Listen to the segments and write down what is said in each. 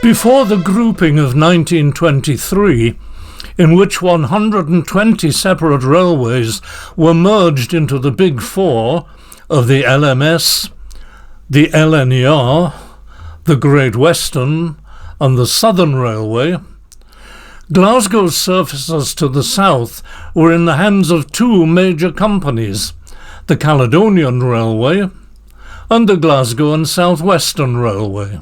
Before the grouping of 1923, in which 120 separate railways were merged into the Big Four of the LMS, the LNER, the Great Western and the Southern Railway, Glasgow's services to the south were in the hands of two major companies, the Caledonian Railway and the Glasgow and South Western Railway.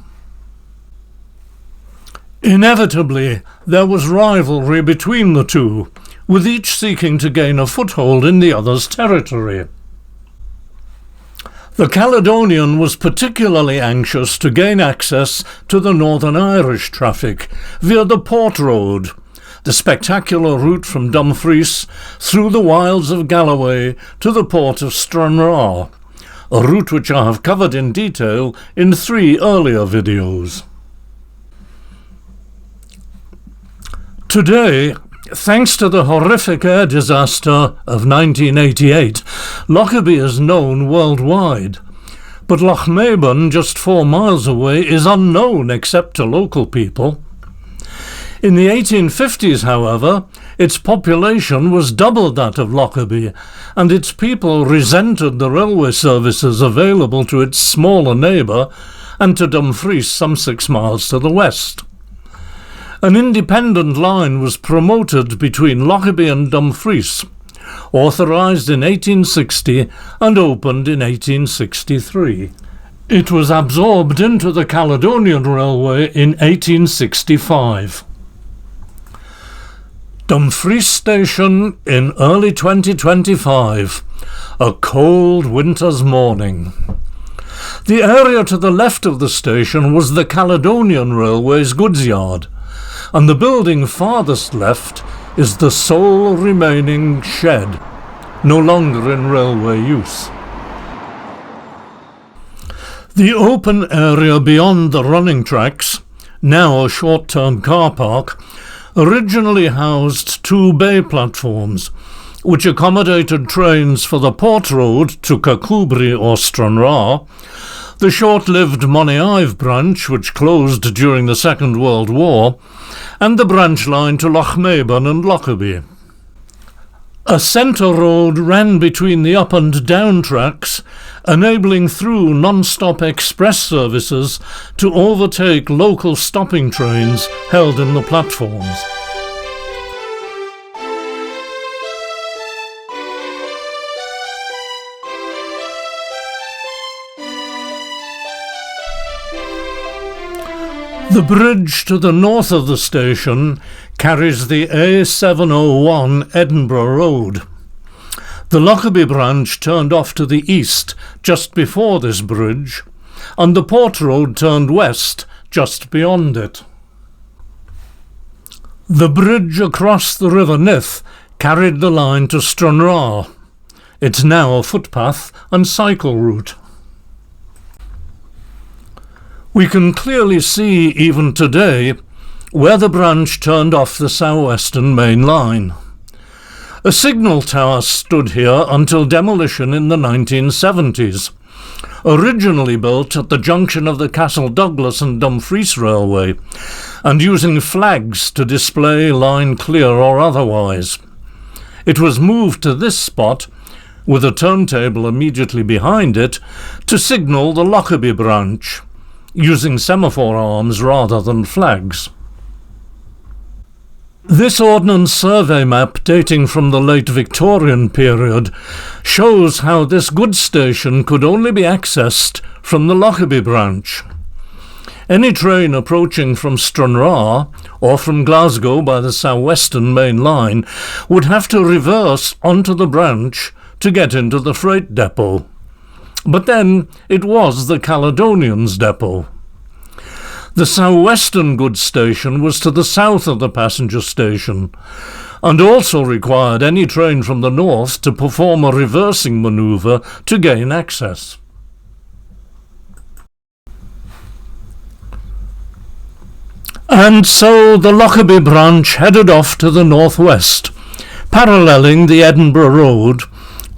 Inevitably, there was rivalry between the two, with each seeking to gain a foothold in the other's territory. The Caledonian was particularly anxious to gain access to the Northern Irish traffic via the Port Road, the spectacular route from Dumfries through the wilds of Galloway to the port of Stranraer, a route which I have covered in detail in 3 earlier videos. Today, thanks to the horrific air disaster of 1988, Lockerbie is known worldwide, but Lochmaben, just 4 miles away, is unknown except to local people. In the 1850s, however, its population was double that of Lockerbie, and its people resented the railway services available to its smaller neighbour and to Dumfries, some 6 miles to the west. An independent line was promoted between Lockerbie and Dumfries, authorised in 1860 and opened in 1863. It was absorbed into the Caledonian Railway in 1865. Dumfries Station in early 2025, a cold winter's morning. The area to the left of the station was the Caledonian Railway's goods yard, and the building farthest left is the sole remaining shed, no longer in railway use. The open area beyond the running tracks, now a short-term car park, originally housed 2 bay platforms, which accommodated trains for the Port Road to Kirkcudbright or Stranraer, the short-lived Moniaive branch, which closed during the Second World War, and the branch line to Lochmaben and Lockerbie. A centre road ran between the up and down tracks, enabling through non-stop express services to overtake local stopping trains held in the platforms. The bridge to the north of the station carries the A701 Edinburgh Road. The Lockerbie branch turned off to the east just before this bridge, and the Port Road turned west just beyond it. The bridge across the River Heath carried the line to Stranraer. It's now a footpath and cycle route. We can clearly see, even today, where the branch turned off the south-western main line. A signal tower stood here until demolition in the 1970s, originally built at the junction of the Castle Douglas and Dumfries Railway, and using flags to display line clear or otherwise. It was moved to this spot, with a turntable immediately behind it, to signal the Lockerbie branch, using semaphore arms rather than flags. This Ordnance Survey map, dating from the late Victorian period, shows how this goods station could only be accessed from the Lockerbie branch. Any train approaching from Stranraer or from Glasgow by the south-western main line would have to reverse onto the branch to get into the freight depot. But then it was the Caledonian's depot. The south-western goods station was to the south of the passenger station, and also required any train from the north to perform a reversing manoeuvre to gain access. And so the Lockerbie branch headed off to the northwest, paralleling the Edinburgh Road,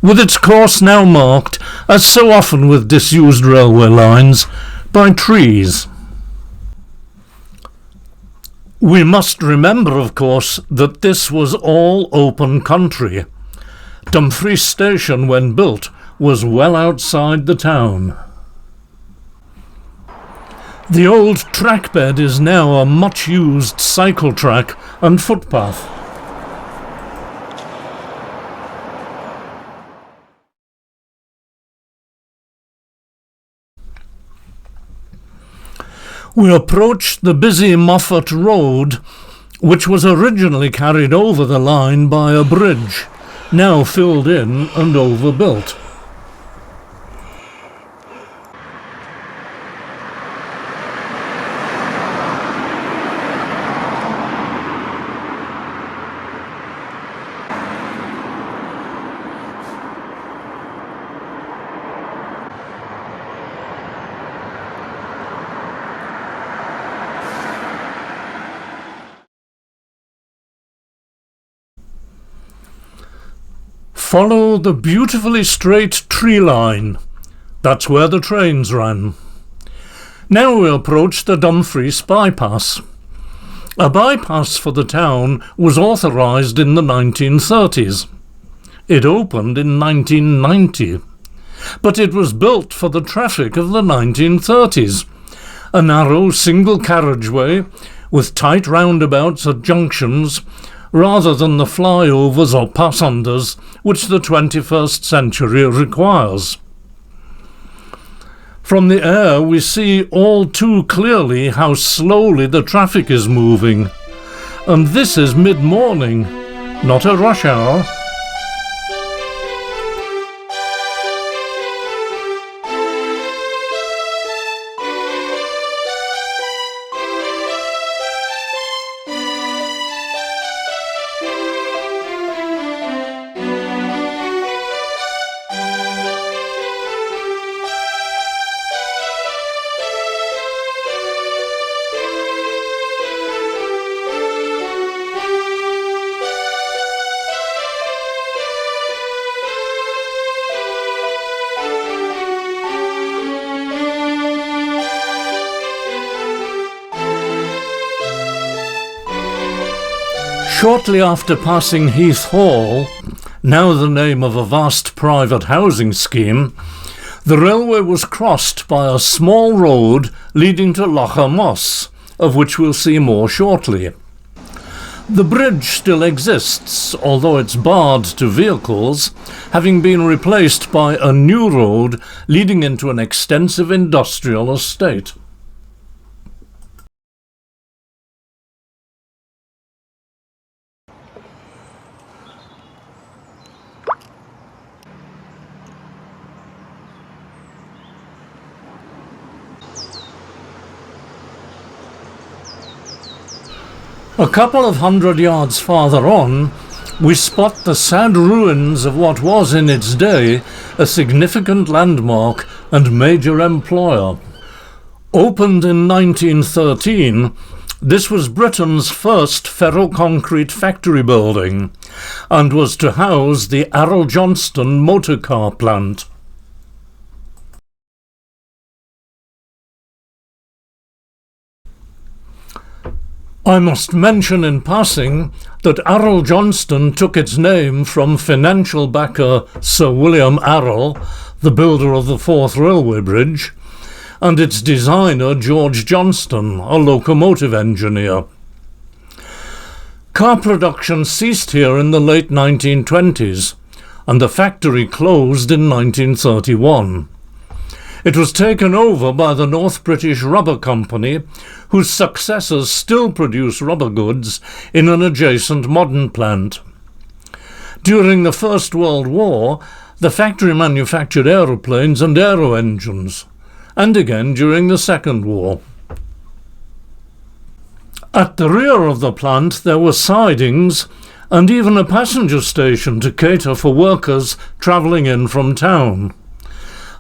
with its course now marked, as so often with disused railway lines, by trees. We must remember, of course, that this was all open country. Dumfries Station, when built, was well outside the town. The old trackbed is now a much-used cycle track and footpath. We approached the busy Moffat Road, which was originally carried over the line by a bridge, now filled in and overbuilt. Follow the beautifully straight tree line. That's where the trains ran. Now we approach the Dumfries bypass. A bypass for the town was authorised in the 1930s. It opened in 1990. But it was built for the traffic of the 1930s. A narrow single carriageway with tight roundabouts at junctions, rather than the flyovers or pass-unders which the 21st century requires. From the air we see all too clearly how slowly the traffic is moving, and this is mid-morning, not a rush hour. Shortly after passing Heath Hall, now the name of a vast private housing scheme, the railway was crossed by a small road leading to Lochmaben, of which we'll see more shortly. The bridge still exists, although it's barred to vehicles, having been replaced by a new road leading into an extensive industrial estate. A couple of 100 yards farther on, we spot the sad ruins of what was in its day a significant landmark and major employer. Opened in 1913, this was Britain's first ferroconcrete factory building and was to house the Arrol Johnston motor car plant. I must mention in passing that Arrol Johnston took its name from financial backer Sir William Arrol, the builder of the Forth Railway Bridge, and its designer George Johnston, a locomotive engineer. Car production ceased here in the late 1920s, and the factory closed in 1931. It was taken over by the North British Rubber Company, whose successors still produce rubber goods in an adjacent modern plant. During the First World War, the factory manufactured aeroplanes and aero engines, and again during the Second War. At the rear of the plant there were sidings and even a passenger station to cater for workers travelling in from town.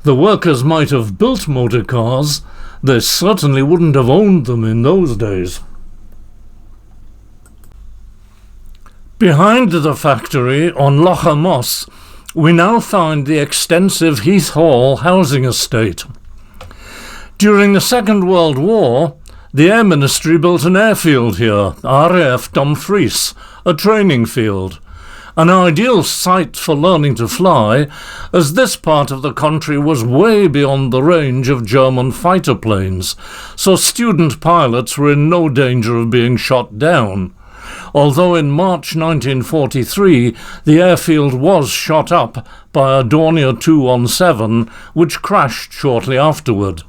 The workers might have built motor cars, they certainly wouldn't have owned them in those days. Behind the factory on Lochmaben, we now find the extensive Heath Hall housing estate. During the Second World War, The Air Ministry built an airfield here, RAF Dumfries, a training field. An ideal site for learning to fly, as this part of the country was way beyond the range of German fighter planes, so student pilots were in no danger of being shot down. Although in March 1943 the airfield was shot up by a Dornier 217, which crashed shortly afterward.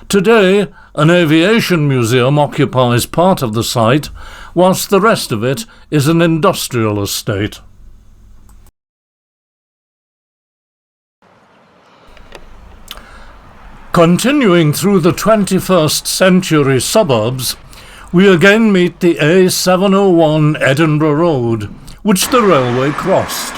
Today, an aviation museum occupies part of the site, whilst the rest of it is an industrial estate. Continuing through the 21st century suburbs, we again meet the A701 Edinburgh Road, which the railway crossed.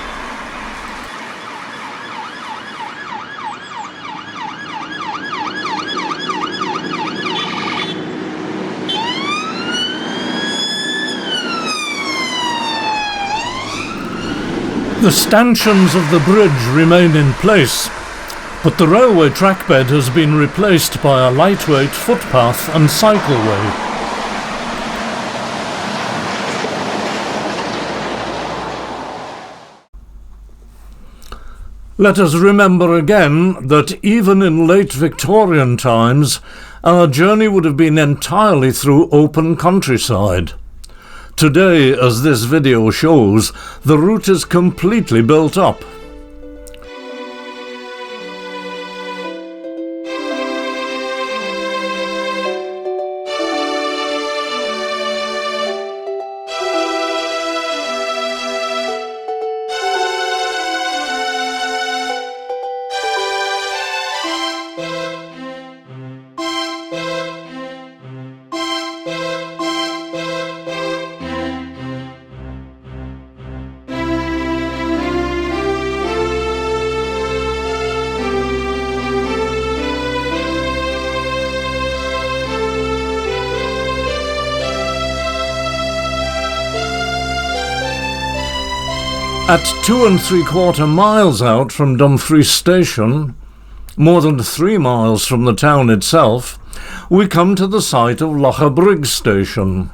The stanchions of the bridge remain in place, but the railway trackbed has been replaced by a lightweight footpath and cycleway. Let us remember again that even in late Victorian times, our journey would have been entirely through open countryside. Today, as this video shows, the route is completely built up. At 2 3/4 miles out from Dumfries Station, more than 3 miles from the town itself, we come to the site of Lockerbie Station.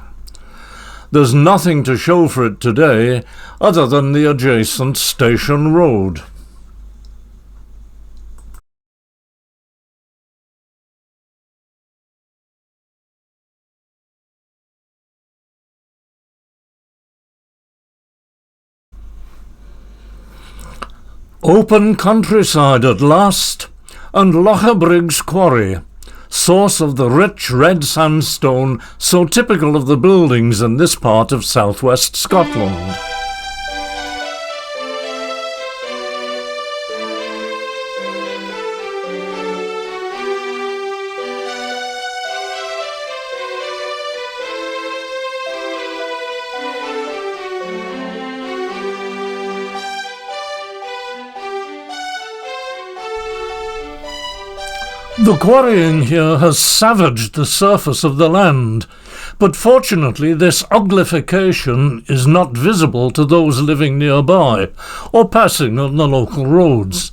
There's nothing to show for it today other than the adjacent station road. Open countryside at last, and Lochebrig's quarry, source of the rich red sandstone so typical of the buildings in this part of southwest Scotland. The quarrying here has savaged the surface of the land, but fortunately this uglification is not visible to those living nearby or passing on the local roads.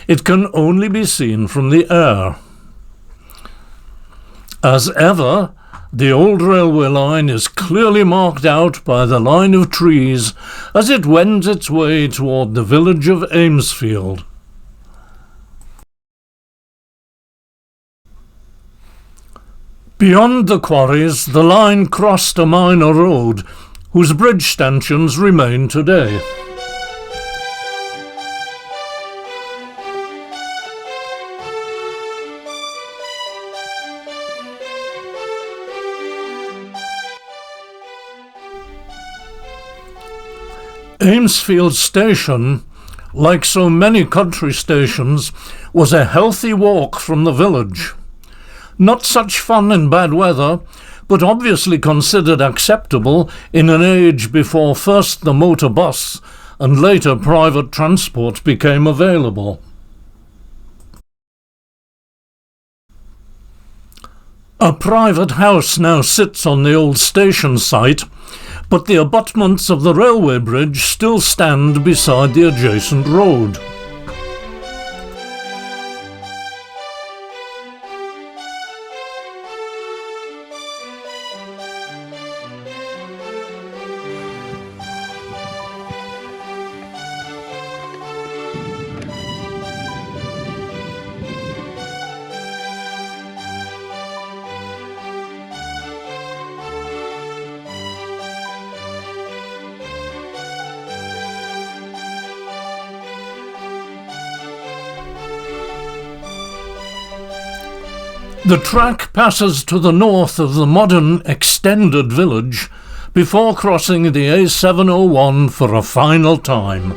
It can only be seen from the air. As ever, the old railway line is clearly marked out by the line of trees as it wends its way toward the village of Aimsfield. Beyond the quarries, the line crossed a minor road, whose bridge stanchions remain today. Aimsfield Station, like so many country stations, was a healthy walk from the village. Not such fun in bad weather, but obviously considered acceptable in an age before first the motor bus and later private transport became available. A private house now sits on the old station site, but the abutments of the railway bridge still stand beside the adjacent road. The track passes to the north of the modern extended village before crossing the A701 for a final time.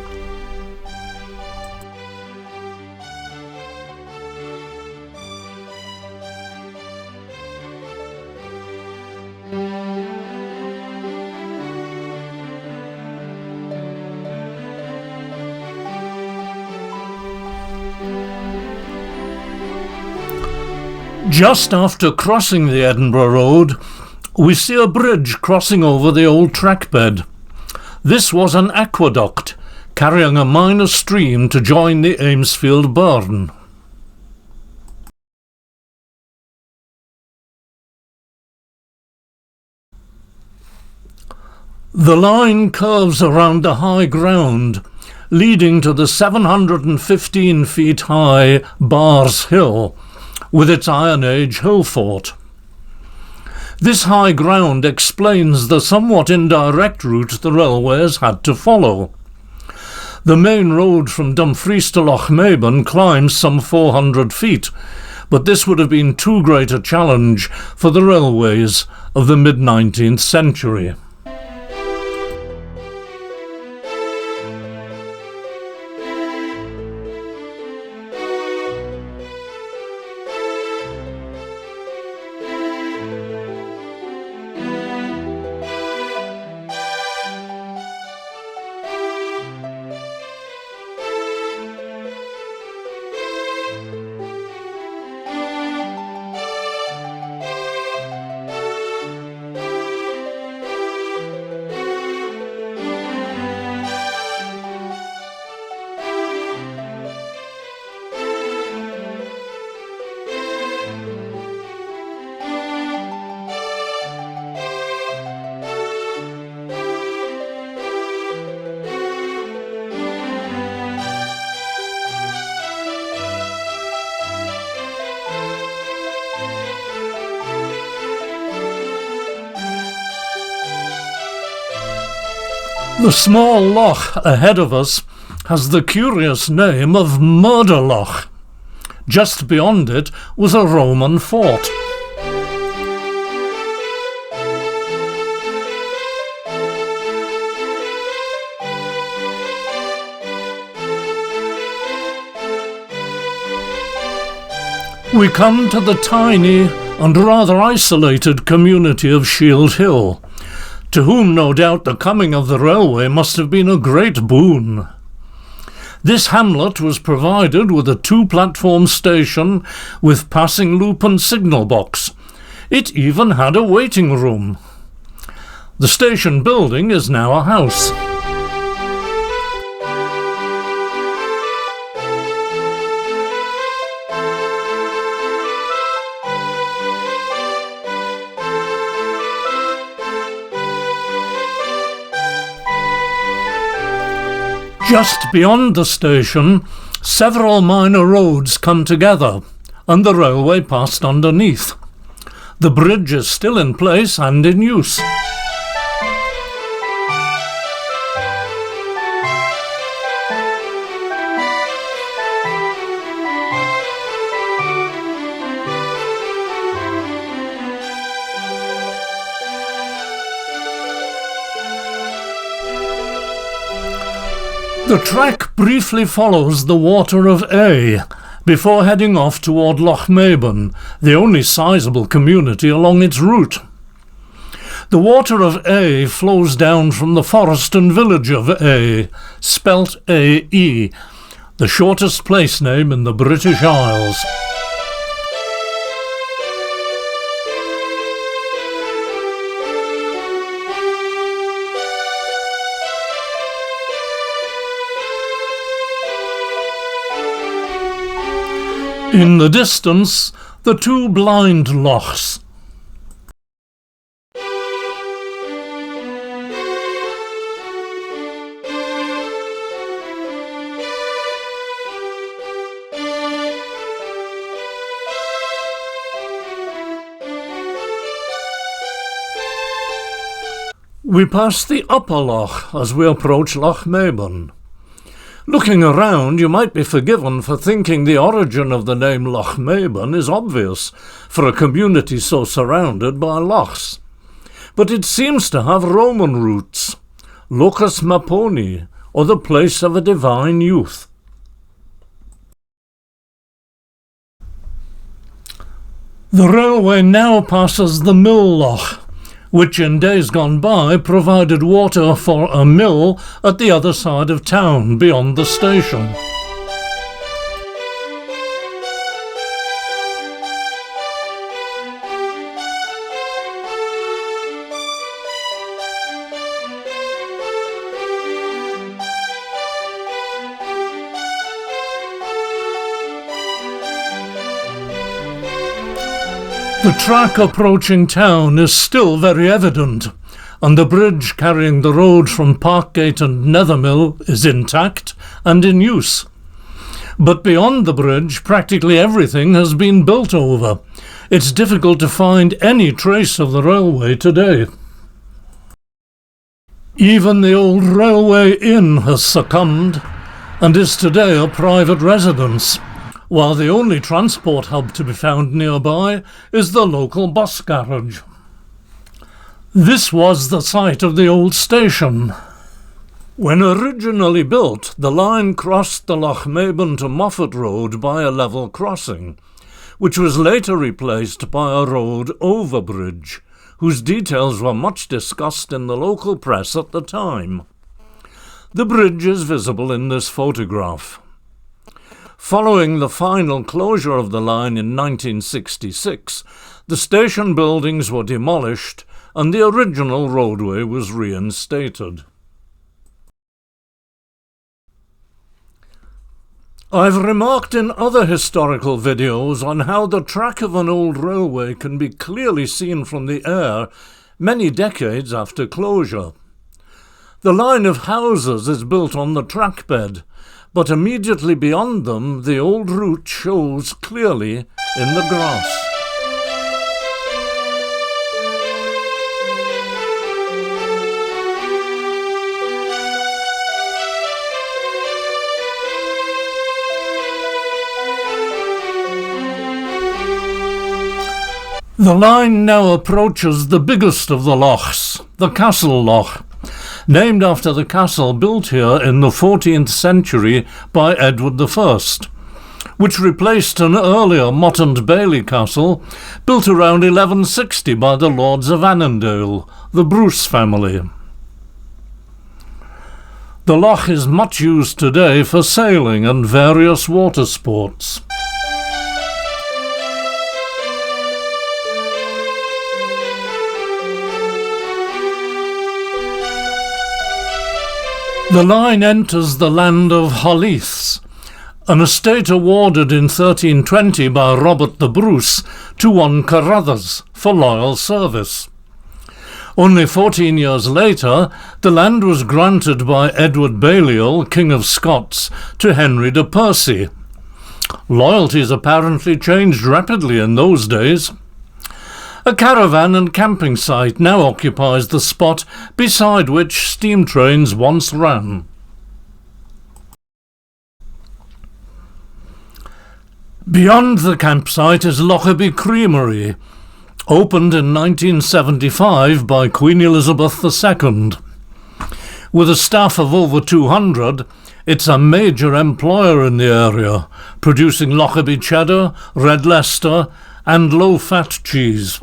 Just after crossing the Edinburgh Road, we see a bridge crossing over the old trackbed. This was an aqueduct, carrying a minor stream to join the Aimsfield burn. The line curves around the high ground, leading to the 715 feet high Bars Hill, with its Iron Age hill fort. This high ground explains the somewhat indirect route the railways had to follow. The main road from Dumfries to Lochmaben climbs some 400 feet, but this would have been too great a challenge for the railways of the mid-19th century. The small loch ahead of us has the curious name of Murder Loch. Just beyond it was a Roman fort. We come to the tiny and rather isolated community of Shieldhill, to whom no doubt the coming of the railway must have been a great boon. This hamlet was provided with a two-platform station with passing loop and signal box. It even had a waiting room. The station building is now a house. Just beyond the station, several minor roads come together, and the railway passed underneath. The bridge is still in place and in use. The track briefly follows the Water of A before heading off toward Lochmaben, the only sizable community along its route. The Water of A flows down from the forest and village of A, spelt A-E, the shortest place name in the British Isles. In the distance, the two blind lochs. We pass the upper loch as we approach Lochmaben. Looking around, you might be forgiven for thinking the origin of the name Lochmaben is obvious for a community so surrounded by lochs. But it seems to have Roman roots, locus Maponi, or the place of a divine youth. The railway now passes the Mill Loch, which in days gone by provided water for a mill at the other side of town beyond the station. The track approaching town is still very evident, and the bridge carrying the road from Parkgate and Nethermill is intact and in use. But beyond the bridge, practically everything has been built over. It's difficult to find any trace of the railway today. Even the old railway inn has succumbed and is today a private residence, while the only transport hub to be found nearby is the local bus garage. This was the site of the old station. When originally built, the line crossed the Lochmaben to Moffat Road by a level crossing, which was later replaced by a road overbridge, whose details were much discussed in the local press at the time. The bridge is visible in this photograph. Following the final closure of the line in 1966, the station buildings were demolished and the original roadway was reinstated. I've remarked in other historical videos on how the track of an old railway can be clearly seen from the air many decades after closure. The line of houses is built on the track bed, but immediately beyond them the old route shows clearly in the grass. The line now approaches the biggest of the lochs, the Castle Loch, named after the castle built here in the 14th century by Edward I, which replaced an earlier Mott and Bailey castle built around 1160 by the Lords of Annandale, the Bruce family. The loch is much used today for sailing and various water sports. The line enters the land of Heath, an estate awarded in 1320 by Robert the Bruce to one Carruthers for loyal service. Only 14 years later, the land was granted by Edward Balliol, King of Scots, to Henry de Percy. Loyalties apparently changed rapidly in those days. A caravan and camping site now occupies the spot beside which steam trains once ran. Beyond the campsite is Lockerbie Creamery, opened in 1975 by Queen Elizabeth II. With a staff of over 200, it's a major employer in the area, producing Lockerbie cheddar, red Leicester and low-fat cheese.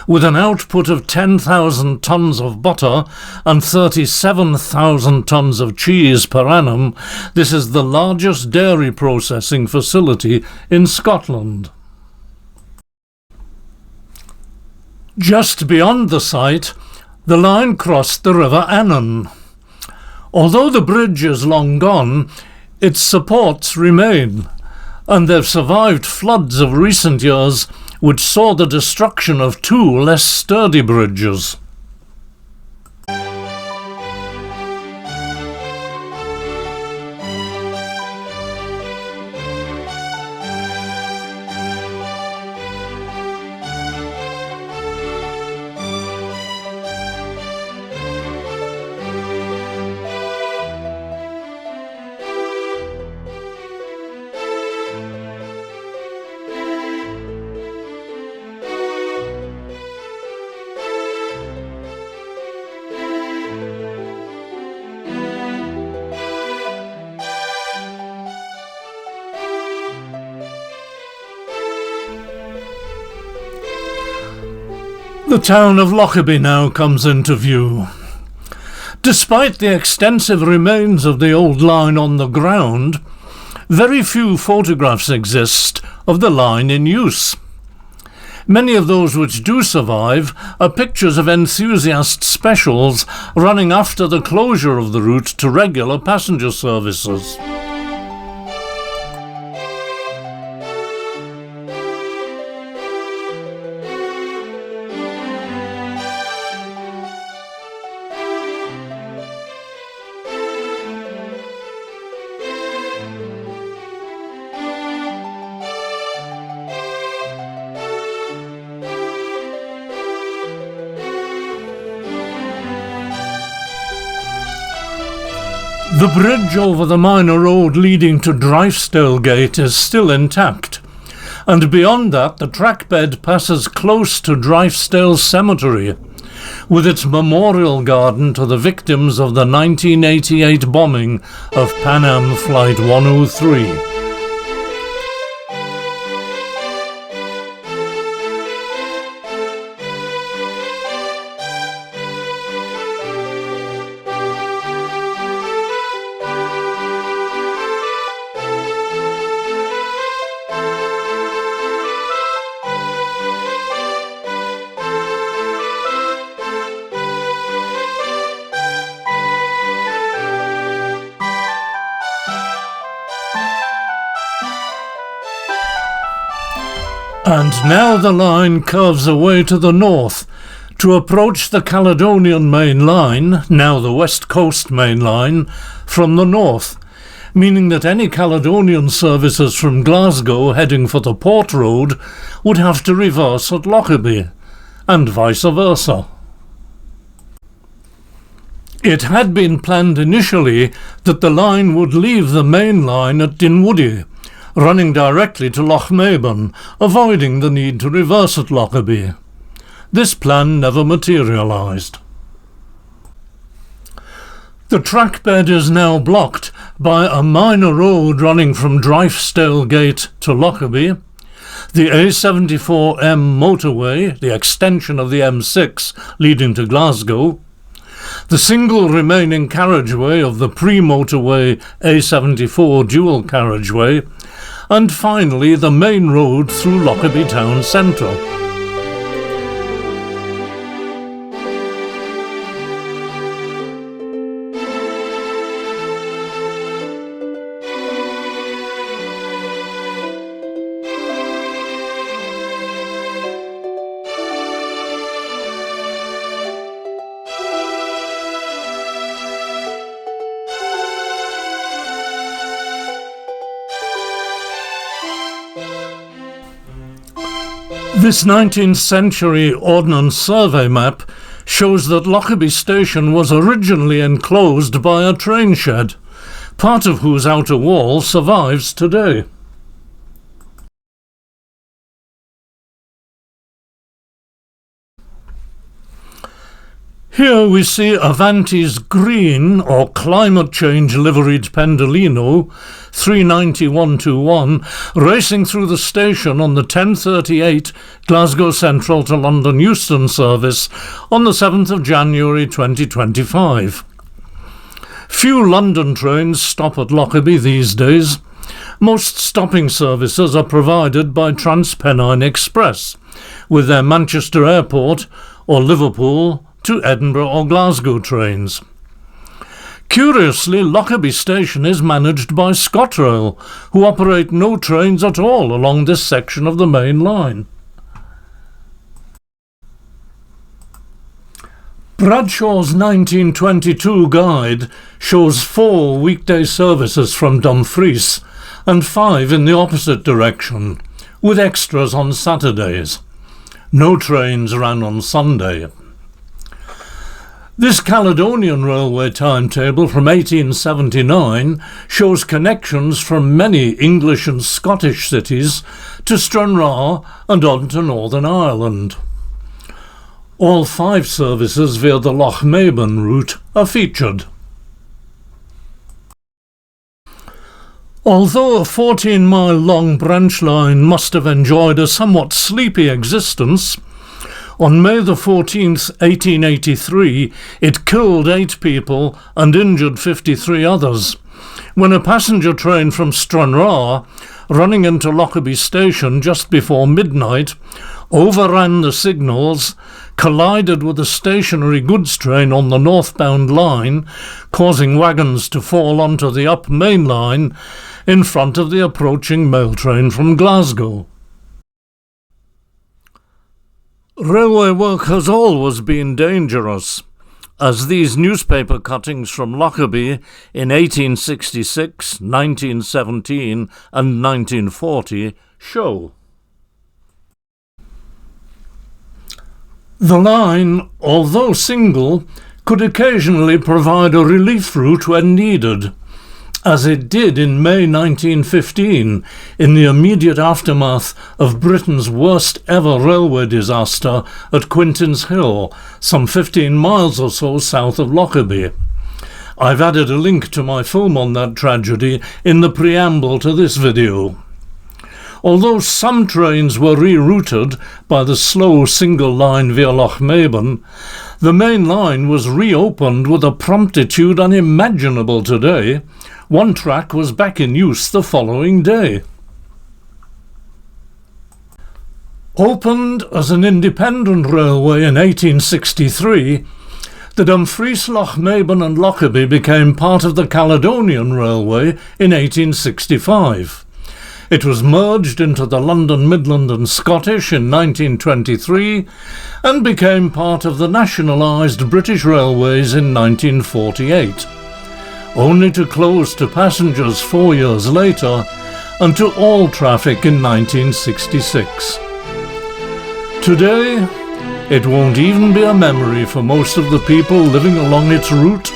With an output of 10,000 tonnes of butter and 37,000 tonnes of cheese per annum, this is the largest dairy processing facility in Scotland. Just beyond the site, the line crossed the River Annan. Although the bridge is long gone, its supports remain, and they've survived floods of recent years which saw the destruction of two less sturdy bridges. The town of Lockerbie now comes into view. Despite the extensive remains of the old line on the ground, very few photographs exist of the line in use. Many of those which do survive are pictures of enthusiast specials running after the closure of the route to regular passenger services. The bridge over the minor road leading to Drifestale Gate is still intact, and beyond that the trackbed passes close to Drifestale Cemetery, with its memorial garden to the victims of the 1988 bombing of Pan Am Flight 103. And now the line curves away to the north to approach the Caledonian Main Line, now the West Coast Main Line, from the north, meaning that any Caledonian services from Glasgow heading for the Port Road would have to reverse at Lockerbie, and vice versa. It had been planned initially that the line would leave the main line at Dinwoodie, running directly to Lochmaben, avoiding the need to reverse at Lockerbie. This plan never materialised. The trackbed is now blocked by a minor road running from Drifestale Gate to Lockerbie, the A74M motorway, the extension of the M6 leading to Glasgow, the single remaining carriageway of the pre-motorway A74 dual carriageway, and finally the main road through Lockerbie town centre. This 19th century Ordnance Survey map shows that Lockerbie Station was originally enclosed by a train shed, part of whose outer wall survives today. Here we see Avanti's green or climate change liveried Pendolino 39121 racing through the station on the 10:38 Glasgow Central to London Euston service on the 7th of January 2025. Few London trains stop at Lockerbie these days. Most stopping services are provided by TransPennine Express, with their Manchester Airport or Liverpool to Edinburgh or Glasgow trains. Curiously, Lockerbie Station is managed by ScotRail, who operate no trains at all along this section of the main line. Bradshaw's 1922 guide shows 4 weekday services from Dumfries and 5 in the opposite direction, with extras on Saturdays. No trains ran on Sunday. This Caledonian Railway timetable from 1879 shows connections from many English and Scottish cities to Stranraer and on to Northern Ireland. All 5 services via the Lochmaben route are featured. Although a 14-mile long branch line must have enjoyed a somewhat sleepy existence, On May the 14th, 1883, it killed 8 people and injured 53 others, when a passenger train from Stranraer, running into Lockerbie station just before midnight, overran the signals, collided with a stationary goods train on the northbound line, causing wagons to fall onto the up main line in front of the approaching mail train from Glasgow. Railway work has always been dangerous, as these newspaper cuttings from Lockerbie in 1866, 1917 and 1940 show. The line, although single, could occasionally provide a relief route when needed, as it did in May 1915 in the immediate aftermath of Britain's worst ever railway disaster at Quintin's Hill, some 15 miles or so south of Lockerbie. I've added a link to my film on that tragedy in the preamble to this video. Although some trains were rerouted by the slow single line via Lochmaben, the main line was reopened with a promptitude unimaginable today. One track was back in use the following day. Opened as an independent railway in 1863, the Dumfries, Lochmaben and Lockerbie became part of the Caledonian Railway in 1865. It was merged into the London, Midland and Scottish in 1923 and became part of the nationalised British Railways in 1948, only to close to passengers 4 years later and to all traffic in 1966. Today, it won't even be a memory for most of the people living along its route